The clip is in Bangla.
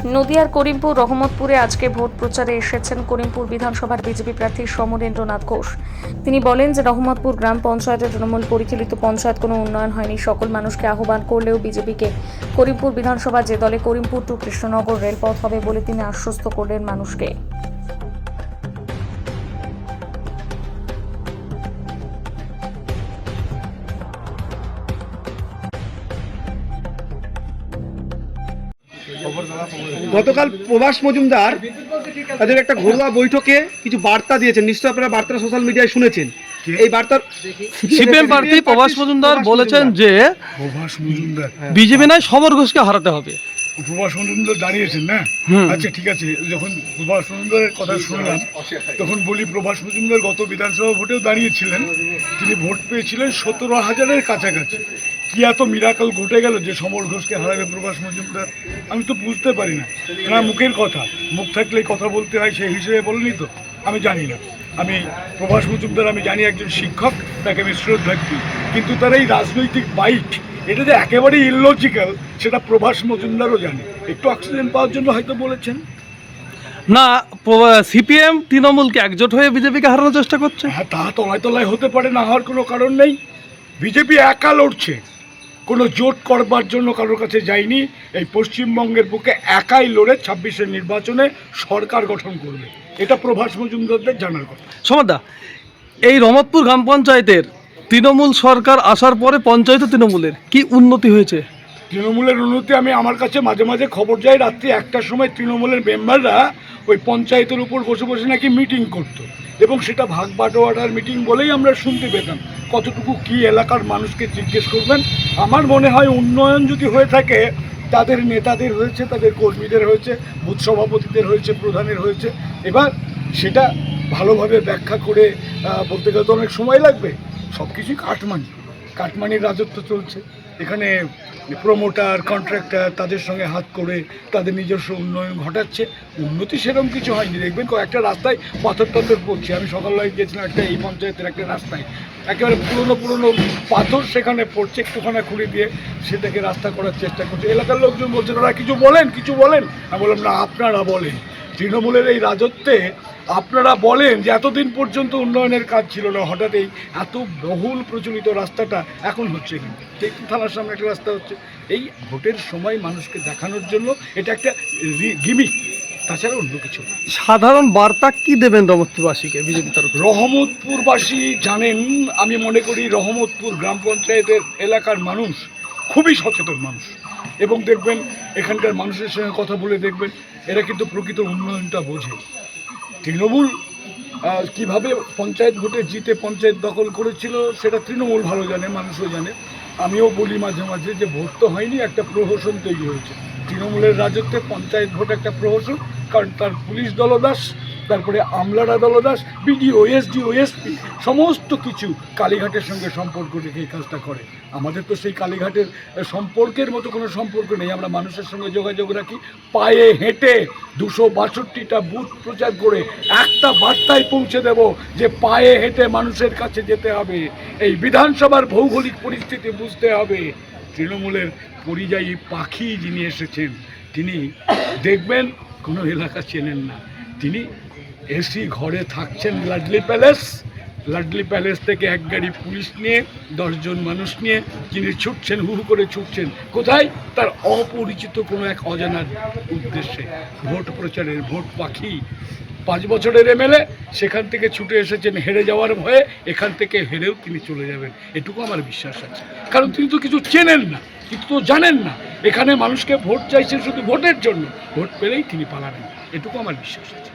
নদিয়ার করিমপুর রহমতপুরে আজকে ভোট প্রচারে এসেছেন করিমপুর বিধানসভার বিজেপি প্রার্থী সমরেন্দ্রনাথ ঘোষ। তিনি বলেন যে রহমতপুর গ্রাম পঞ্চায়েতের তৃণমূল পরিচালিত পঞ্চায়েত কোনো উন্নয়ন হয়নি। সকল মানুষকে আহ্বান করলেও বিজেপিকে করিমপুর বিধানসভা যে দলে করিমপুর টু কৃষ্ণনগর রেলপথ হবে বলে তিনি আশ্বস্ত করলেন মানুষকে। গতকাল প্রভাস মজুমদার তাদের একটা ঘরোয়া বৈঠকে কিছু বার্তা দিয়েছেন, নিশ্চয়ই আপনারা বার্তা সোশ্যাল মিডিয়ায় শুনেছেন। এই বার্তা সিপিএম প্রার্থী প্রভাস মজুমদার বলেছেন যে প্রভাস মজুমদার বিজেপি নয় সমর ঘোষকে হারাতে হবে। প্রভাস মজুমদার দাঁড়িয়েছেন না? আচ্ছা ঠিক আছে, যখন প্রভাস মজুমদারের কথা শুনলাম তখন বলি প্রভাস মজুমদার গত বিধানসভা ভোটেও দাঁড়িয়েছিলেন, তিনি ভোট পেয়েছিলেন 17,000-এর কাছাকাছি। কি এত মিরাকল ঘটে গেল যে সমর ঘোষকে হারাবে প্রভাস মজুমদার? আমি তো বুঝতে পারি না। না, মুখের কথা, মুখ থাকলেই কথা বলতে হয় সেই হিসেবে বলেনি তো, আমি জানি না। আমি প্রভাস মজুমদার আমি জানি একজন শিক্ষক, তাকে আমি শ্রদ্ধা করি, কিন্তু তার এই রাজনৈতিক বাইট এটা যে একেবারেই ইললজিক্যাল সেটা প্রভাস মজুমদারও জানে। একটু অক্সিজেন পাওয়ার জন্য হয়তো বলেছেন। না, সিপিএম তৃণমূলকে একজোট হয়ে বিজেপিকে হারানোর চেষ্টা করছে। হ্যাঁ, তা তলায় তলায় হতে পারে, না হওয়ার কোনো কারণ নেই। বিজেপি একা লড়ছে, কোনো জোট করবার জন্য কারোর কাছে যায়নি। এই পশ্চিমবঙ্গের বুকে একাই লড়ে 26-এর নির্বাচনে সরকার গঠন করবে, এটা প্রভাস মজুমদারদের জানার কথা। সমাদা, এই রহমতপুর গ্রাম পঞ্চায়েতের তৃণমূল সরকার আসার পরে পঞ্চায়েত তৃণমূলের কি উন্নতি হয়েছে? তৃণমূলের উন্নতি আমি আমার কাছে মাঝে মাঝে খবর যায়, রাত্রি 1টার সময় তৃণমূলের মেম্বাররা ওই পঞ্চায়েতের উপর বসে বসে নাকি মিটিং করতো, এবং সেটা ভাগ বাটোয়ারার মিটিং বলেই আমরা শুনতে পেতাম। কতটুকু কি এলাকার মানুষকে জিজ্ঞেস করবেন। আমার মনে হয় উন্নয়ন যদি হয়ে থাকে তাদের নেতাদের হয়েছে, তাদের কর্মীদের হয়েছে, বুথ সভাপতিদের হয়েছে, প্রধানের হয়েছে। এবার সেটা ভালোভাবে ব্যাখ্যা করে বলতে গেলে তো অনেক সময় লাগবে। সব কিছুই কাটমানির রাজত্ব চলছে এখানে। প্রমোটার, কন্ট্রাক্টর তাদের সঙ্গে হাত করে তাদের নিজস্ব উন্নয়ন ঘটাচ্ছে। উন্নতি সেরকম কিছু হয়নি। দেখবেন কয়েকটা রাস্তায় পাথর পড়ছে। আমি সকালবেলায় গিয়েছিলাম একটা এই পঞ্চায়েতের একটা রাস্তায়, একেবারে পুরনো পাথর সেখানে পড়ছে, একটুখানা খুঁড়ে দিয়ে সেটাকে রাস্তা করার চেষ্টা করছে। এলাকার লোকজন বলছে ওরা কিছু বলেন। আমি বললাম না, আপনারা বলেন। তৃণমূলের এই রাজত্বে আপনারা বলেন যে এতদিন পর্যন্ত উন্নয়নের কাজ ছিল না, হঠাৎ এই এত বহুল প্রচলিত রাস্তাটা এখন হচ্ছে কিন্তু একটু থানার সামনে একটা রাস্তা হচ্ছে। এই ভোটের সময় মানুষকে দেখানোর জন্য এটা একটা গিমিক, তাছাড়া অন্য কিছু না। সাধারণ বার্তা কি দেবেন রহমতপুরবাসীকে বিজেপি তরফ? রহমতপুরবাসী জানেন, আমি মনে করি রহমতপুর গ্রাম পঞ্চায়েতের এলাকার মানুষ খুবই সচেতন মানুষ, এবং দেখবেন এখানকার মানুষের সঙ্গে কথা বলে দেখবেন এরা কিন্তু প্রকৃত উন্নয়নটা বোঝে। তৃণমূল কীভাবে পঞ্চায়েত ভোটে জিতে পঞ্চায়েত দখল করেছিল সেটা তৃণমূল ভালো জানে, মানুষও জানে। আমিও বলি মাঝে মাঝে যে ভোট তো হয়নি, একটা প্রহসন তৈরি হয়েছে। তৃণমূলের রাজত্বে পঞ্চায়েত ভোট একটা প্রহসন, কারণ তার পুলিশ দলদাস, তারপরে আমলারা দলদাস, বিডিও, এসডিও, এসপি সমস্ত কিছু কালীঘাটের সঙ্গে সম্পর্ক রেখে এই কাজটা করে। আমাদের তো সেই কালীঘাটের সম্পর্কের মতো কোনো সম্পর্ক নেই। আমরা মানুষের সঙ্গে যোগাযোগ রাখি, পায়ে হেঁটে 262টা বুথ প্রচার করে একটা বার্তায় পৌঁছে দেব যে পায়ে হেঁটে মানুষের কাছে যেতে হবে। এই বিধানসভার ভৌগোলিক পরিস্থিতি বুঝতে হবে। তৃণমূলের পরিযায়ী পাখি যিনি এসেছেন তিনি দেখবেন কোনো এলাকা চেনেন না। তিনি এসি ঘরে থাকছেন লাডলি প্যালেস থেকে এক গাড়ি পুলিশ নিয়ে 10 জন মানুষ নিয়ে তিনি ছুটছেন, হু করে ছুটছেন কোথায়? তার অপরিচিত কোনো এক অজানার উদ্দেশ্যে। ভোট প্রচারের ভোট পাখি, 5 বছরের এমএলএ, সেখান থেকে ছুটে এসেছেন হেরে যাওয়ার ভয়ে। এখান থেকে হেরেও তিনি চলে যাবেন, এটুকু আমার বিশ্বাস আছে। কারণ তিনি তো কিছু চেনেন না, কিছু তো জানেন না। এখানে মানুষকে ভোট চাইছেন শুধু ভোটের জন্য, ভোট পেলেই তিনি পালাবেন, এটুকু আমার বিশ্বাস আছে।